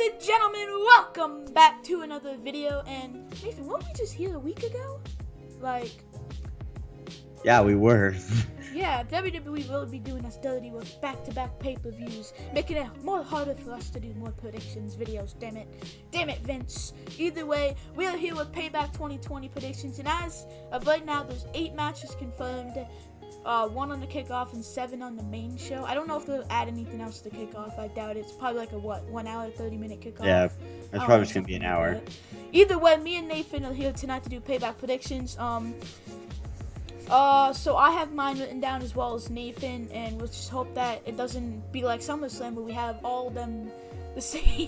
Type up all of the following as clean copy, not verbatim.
and gentlemen, welcome back to another video. And Nathan, weren't we just here a week ago? Yeah, we were. Yeah, WWE will be doing us dirty with back-to-back pay-per-views, making it more harder for us to do more predictions videos. Damn it, Vince. Either way, we are here with Payback 2020 predictions, and as of right now, there's 8 matches confirmed. 1 on the kickoff and 7 on the main show. I don't know if they'll add anything else to the kickoff. I doubt it. It's probably like a 1 hour 30-minute kickoff. Yeah, it's probably just gonna be an hour. Either way, me and Nathan are here tonight to do payback predictions. So I have mine written down as well as Nathan, and we'll just hope that it doesn't be like SummerSlam where we have all of them the same.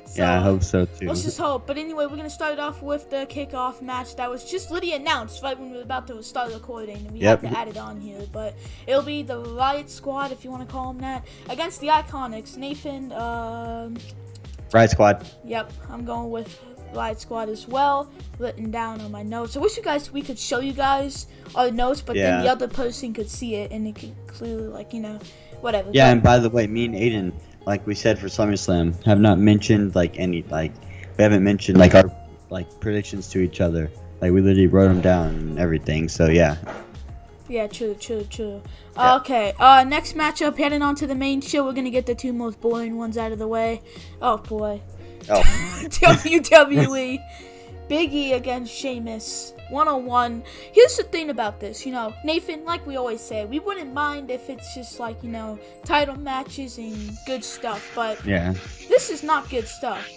So, yeah, I hope so too. Let's just hope. But anyway, we're going to start it off with the kickoff match that was just literally announced right when we were about to start recording. And we had to add it on here. But it'll be the Riott Squad, if you want to call them that, against the Iconics. Nathan, Riott Squad. Yep, I'm going with Riott Squad as well, written down on my notes. I wish we could show you guys our notes, but then the other person could see it and it could clearly, whatever. Yeah, and by the way, me and Aiden, like we said for SummerSlam, have not mentioned we haven't mentioned our predictions to each other. Like we literally wrote them down and everything. So yeah. Yeah, true. Yeah. Okay, next matchup, heading on to the main show. We're gonna get the 2 most boring ones out of the way. Oh boy. Oh. WWE. Big E against Sheamus. 1-on-1. Here's the thing about this, Nathan, like we always say, we wouldn't mind if it's just title matches and good stuff, but this is not good stuff.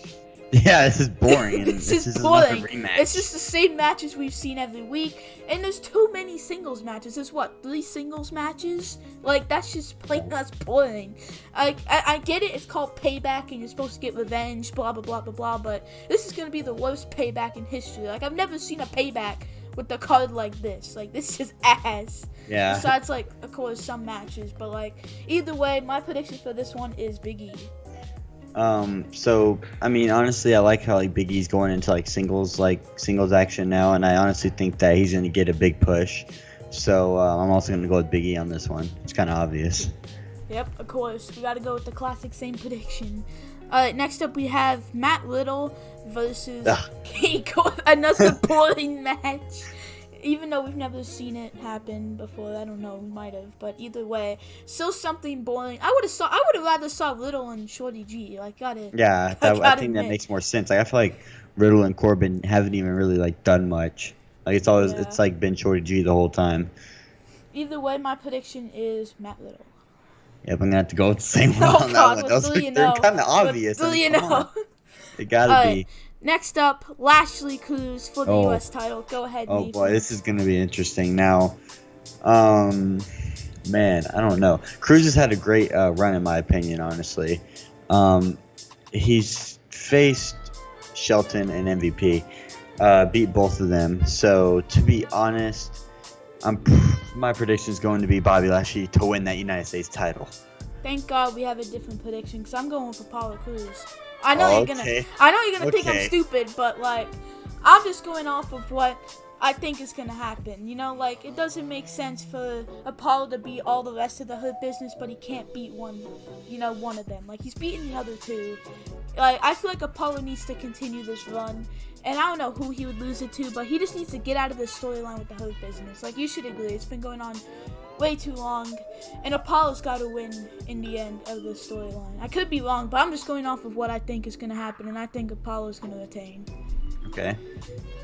Yeah, this is boring. This is boring. It's just the same matches we've seen every week, and there's too many singles matches. There's 3 singles matches? That's just plain, that's boring. I get it, it's called Payback, and you're supposed to get revenge, blah, blah, blah, blah, blah, but this is gonna be the worst Payback in history. I've never seen a Payback with the card like this. This is ass. Yeah. Besides, of course, some matches, but, either way, my prediction for this one is Big E. So I mean, honestly, I like how Big E's going into singles action now, and I honestly think that he's gonna get a big push. So I'm also gonna go with Big E on this one. It's kind of obvious. Yep, of course. We gotta go with the classic same prediction. Alright, next up we have Matt Riddle versus another boring match. Even though we've never seen it happen before, I don't know, we might have, but either way, still something boring. I would have rather saw Riddle and Shorty G. I think that makes more sense. I feel like Riddle and Corbin haven't even really done much. It's been Shorty G the whole time. Either way, my prediction is Matt Riddle. Yep, I'm gonna have to go with the same one on that one. They're kind of obvious. They gotta be. Next up, Lashley Cruz for the U.S. title. Go ahead, Oh, Nathan. boy, this is going to be interesting. Now, man, I don't know. Cruz has had a great run, in my opinion, honestly. He's faced Shelton and MVP, beat both of them. So, to be honest, my prediction is going to be Bobby Lashley to win that United States title. Thank God we have a different prediction, because I'm going for Apollo Cruz. I know you're gonna think I'm stupid, but I'm just going off of what I think is gonna happen. It doesn't make sense for Apollo to beat all the rest of the Hurt Business, but he can't beat one of them. He's beating the other 2. I feel like Apollo needs to continue this run, and I don't know who he would lose it to, but he just needs to get out of this storyline with the Hurt Business. You should agree, it's been going on way too long, and Apollo's got to win in the end of the storyline. I could be wrong, but I'm just going off of what I think is going to happen, and I think Apollo's going to retain. Okay.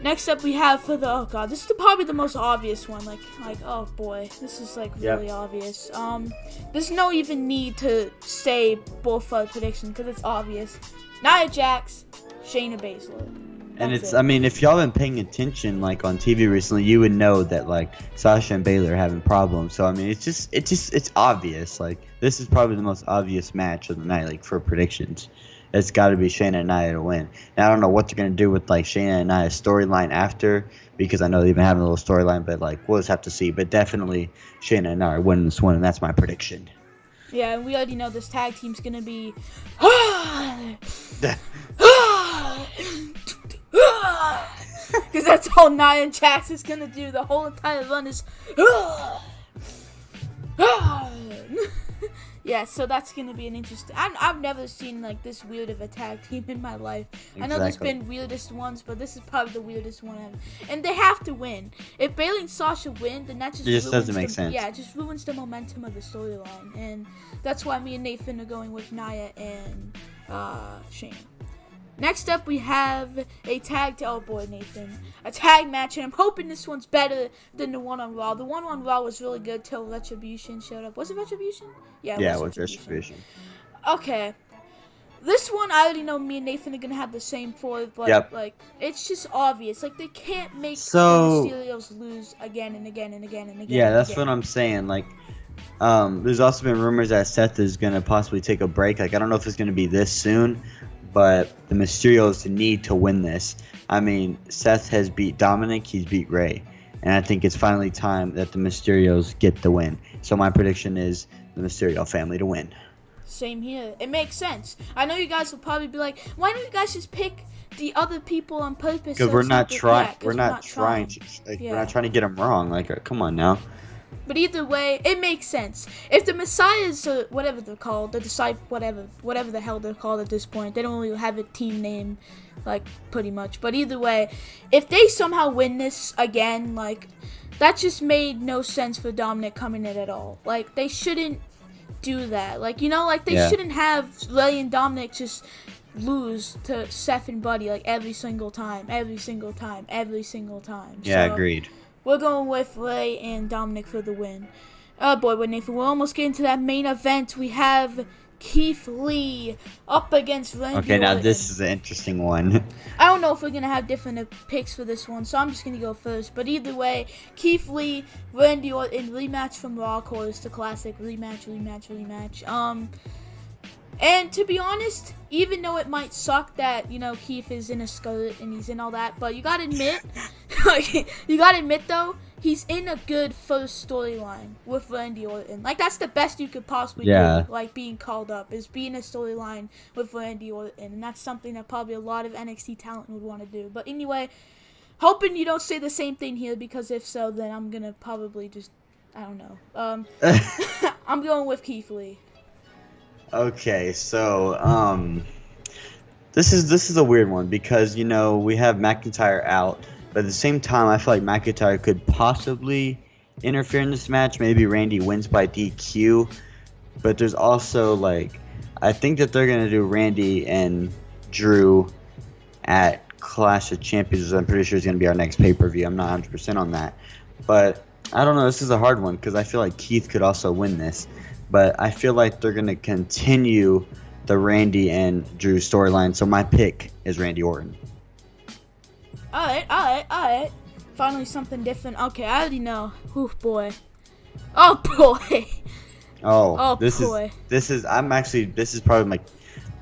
Next up, we have for the this is probably the most obvious one. Oh boy, this is really obvious. There's no even need to say both predictions because it's obvious. Nia Jax, Shayna Baszler. And if y'all been paying attention on TV recently, you would know that Sasha and Baszler are having problems. So it's obvious. This is probably the most obvious match of the night for predictions. It's got to be Shayna and Nia to win. Now I don't know what they're gonna do with Shayna and Nia's storyline after, because I know they've been having a little storyline, but we'll just have to see. But definitely Shayna and Nia are winning this one, and that's my prediction. Yeah, and we already know this tag team's gonna be. Because that's all Nia Jax is gonna do. The whole entire run is. Yeah, so that's going to be an interesting... I've never seen, like, this weird of a tag team in my life. Exactly. I know there's been weirdest ones, but this is probably the weirdest one ever. And they have to win. If Bayley and Sasha win, then that just doesn't make sense. Yeah, it just ruins the momentum of the storyline. And that's why me and Nathan are going with Nia and Shayna. Next up, we have a tag... Oh, boy, Nathan. A tag match, and I'm hoping this one's better than the one on Raw. The one on Raw was really good till Retribution showed up. Was it Retribution? Yeah, it was Retribution. Okay. This one, I already know me and Nathan are going to have the same for, but, like, it's just obvious. Like, they can't make the Mysterios lose again and again and again and again. Yeah, that's what I'm saying. Like, there's also been rumors that Seth is going to possibly take a break. Like, I don't know if it's going to be this soon, but the Mysterios need to win this. I mean, Seth has beat Dominic, he's beat Rey. And I think it's finally time that the Mysterios get the win. So my prediction is the Mysterio family to win. Same here. It makes sense. I know you guys will probably be like, why don't you guys just pick the other people on purpose? Because we're not trying. We're not trying to get them wrong. Like, come on now. But either way, it makes sense. If the Messiahs, or whatever they're called, the disciple, whatever the hell they're called at this point, they don't really have a team name, like, pretty much. But either way, if they somehow win this again, like, that just made no sense for Dominic coming in at all. Like, they shouldn't do that. Like, you know, like, they shouldn't have Rey and Dominic just lose to Seth and Buddy, like, every single time. Yeah, So, agreed. We're going with Rey and Dominic for the win. Oh boy, Nathan, we're almost getting to that main event. We have Keith Lee up against Randy Orton. Okay, now this is an interesting one. I don't know if we're going to have different picks for this one, so I'm just going to go first. But either way, Keith Lee, Randy Orton, rematch from Raw, of course, the classic rematch. And to be honest, even though it might suck that, you know, Keith is in a skirt and he's in all that, but you gotta admit, though, he's in a good first storyline with Randy Orton. Like, that's the best you could possibly do, like, being called up, is being a storyline with Randy Orton. And that's something that probably a lot of NXT talent would want to do. But anyway, hoping you don't say the same thing here, because if so, then I'm gonna probably just, I don't know. I'm going with Keith Lee. Okay, so this is a weird one because, you know, we have McIntyre out, but at the same time I feel like McIntyre could possibly interfere in this match. Maybe Randy wins by DQ, but there's also, like, I think that they're gonna do Randy and Drew at Clash of Champions. I'm pretty sure it's gonna be our next pay-per-view. I'm not 100% on that, but I don't know. This is a hard one because I feel like Keith could also win this. But I feel like they're going to continue the Randy and Drew storyline. So my pick is Randy Orton. Alright. Finally something different. Okay, I already know. Oh, boy. This is probably like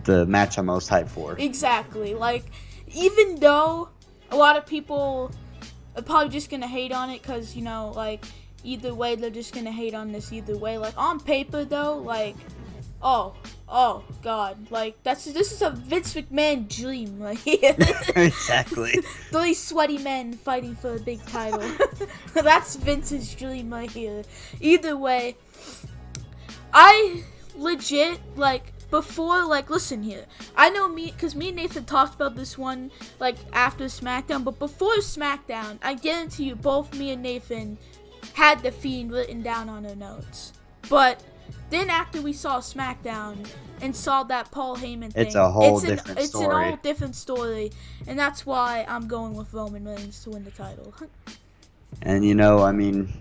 the match I'm most hyped for. Exactly. Like, even though a lot of people are probably just going to hate on it because, you know, like, either way, they're just gonna hate on this either way. Like, on paper, though, like, oh, God. Like, this is a Vince McMahon dream. Like, exactly. 3 sweaty men fighting for a big title. That's Vince's dream right here. Either way, I legit, like, before, like, listen here. I know because me and Nathan talked about this one, like, after SmackDown. But before SmackDown, I guarantee you, both me and Nathan had the Fiend written down on our notes. But then after we saw SmackDown and saw that Paul Heyman thing, it's a whole different story. It's an all different story, and that's why I'm going with Roman Reigns to win the title. And, you know, I mean,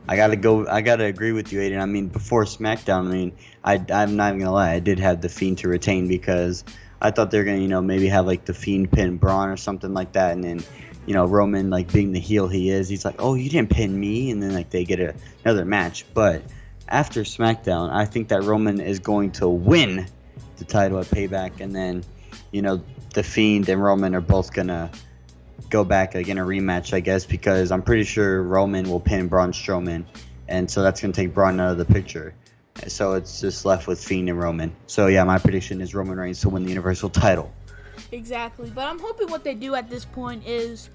I gotta agree with you, Aiden. I mean, before SmackDown, I mean, I'm not even gonna lie, I did have the Fiend to retain because I thought they were gonna, you know, maybe have like the Fiend pin Braun or something like that, and then, you know, Roman, like, being the heel he is, he's like, oh, you didn't pin me, and then, like, they get another match. But after SmackDown, I think that Roman is going to win the title at Payback, and then, you know, the Fiend and Roman are both gonna go back, like, in a rematch, I guess, because I'm pretty sure Roman will pin Braun Strowman, and so that's gonna take Braun out of the picture. So it's just left with Fiend and Roman. So yeah, my prediction is Roman Reigns to win the Universal title. Exactly, but I'm hoping what they do at this point is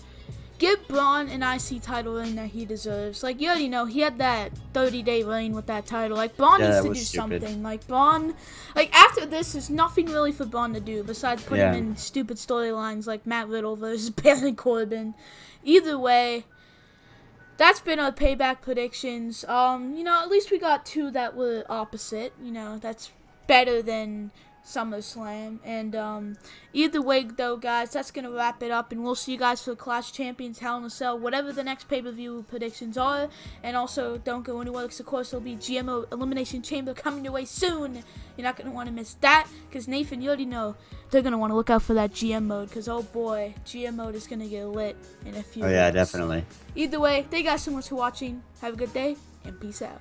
give Braun an IC title reign that he deserves. Like, you already know, he had that 30-day reign with that title. Like, Braun needs to do something. Like, Braun, like, after this, there's nothing really for Braun to do besides put him in stupid storylines like Matt Riddle versus Baron Corbin. Either way, that's been our Payback predictions. At least we got 2 that were opposite. That's better than SummerSlam. And either way, though, guys, that's going to wrap it up. And we'll see you guys for Clash of Champions, Hell in a Cell, whatever the next pay-per-view predictions are. And also, don't go anywhere, because, of course, there'll be GMO Elimination Chamber coming your way soon. You're not going to want to miss that, because, Nathan, you already know they're going to want to look out for that GM mode, because, oh, boy, GM mode is going to get lit in a few weeks. Yeah, definitely. Either way, thank you guys so much for watching. Have a good day, and peace out.